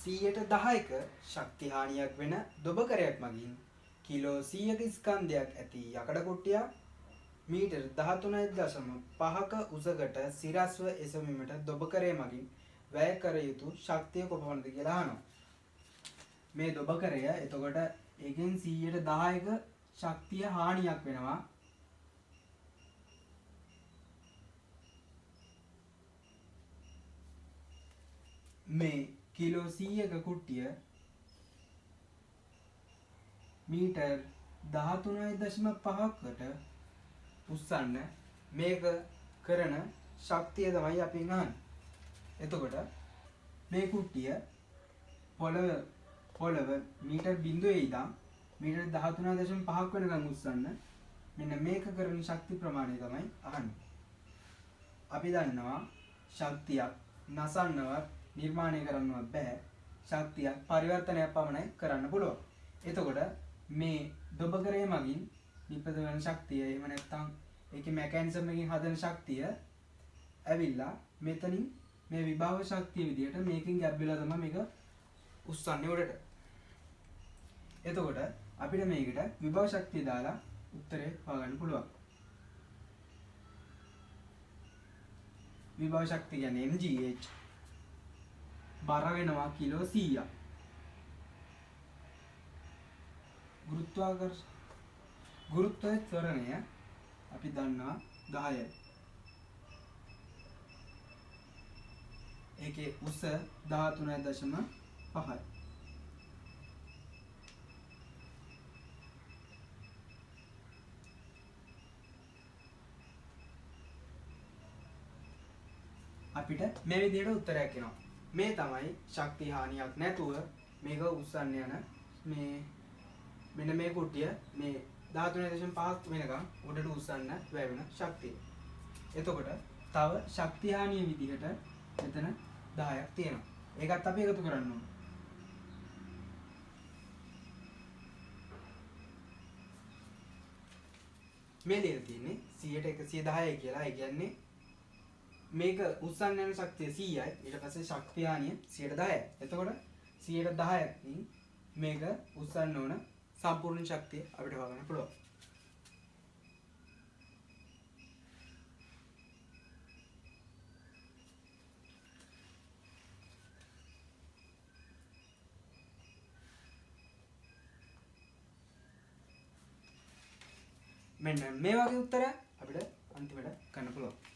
110ක ශක්ති හානියක් වෙන දොබකරයක් මගින් කිලෝ 100ක ස්කන්ධයක් ඇති යකඩ කුට්ටියක් මීටර් 13.5ක උසකට සිරස්ව එසවීමට දොබකරය මගින් වැය කර යුතු ශක්තිය කොපමණද කියලා අහනවා. මේ දොබකරය එතකොට එකෙන් 110ක ශක්තිය හානියක් වෙනවා. මේ කිලෝ 100ක කුට්ටිය මීටර් 13.5කට උස්සන්න මේක කරන ශක්තිය තමයි අපි ගන්න. එතකොට මේ කුට්ටිය පොළව මීටර් 0 ඉඳන් මීටර් 13.5ක් වෙනකම් උස්සන්න මෙන්න මේක කරන ශක්ති ප්‍රමාණය තමයි අහන්නේ. අපි දන්නවා ශක්තියක් නසන්නවත් නිර්මාණය කරන්නවත් බෑ. ශක්තියක් පරිවර්තනයක් පමණයි කරන්න පුළුවන්. එතකොට මේ දොබකරය මගින් නිපද වෙන ශක්තිය එහෙම නැත්නම් ඒකේ මෙකැනිසම් එකකින් හදන ශක්තිය ඇවිල්ලා මෙතනින් මේ විභව ශක්තිය විදියට මේකෙන් ගැබ් වෙලා තමයි මේක උස්සන්නේ උඩට. එතකොට අපිට මේකට විභව ශක්තිය දාලා උත්තරේ හොයාගන්න පුළුවන්. විභව ශක්තිය කියන්නේ mgh බර වෙනවා කිලෝ 100ක්. ගුරුත්වයේ ත්වරණය අපි දන්නවා 10යි. ඒකේ උස 13.5යි. අපිට මේ විදිහට උත්තරයක් එනවා. මේ තමයි ශක්ති හානියක් නැතුව මේක උස්සන්න යන මේ මෙන්න මේ කුට්ටිය මේ 13.5ක් වෙනකම් උඩට උස්සන්න වැය වෙන ශක්තිය. එතකොට තව ශක්ති හානිය විදිහට මෙතන 10ක් තියෙනවා. ඒකත් අපි එකතු කරන්න ඕනේ. මේ දෙක තියෙන්නේ 100ට 110යි කියලා. ඒ කියන්නේ මේක උස්සන්න යන ශක්තිය 100යි. ඊට පස්සේ ශක්ති හානිය 110යි. එතකොට 110කින් මේක උස්සන්න ඕන සම්පූර්ණ ශක්තිය අපිට හොයාගන්න පුළුවන්. මෙන්න මේ වගේ උත්තර අපිට අන්තිමට ගන්න පුළුවන්.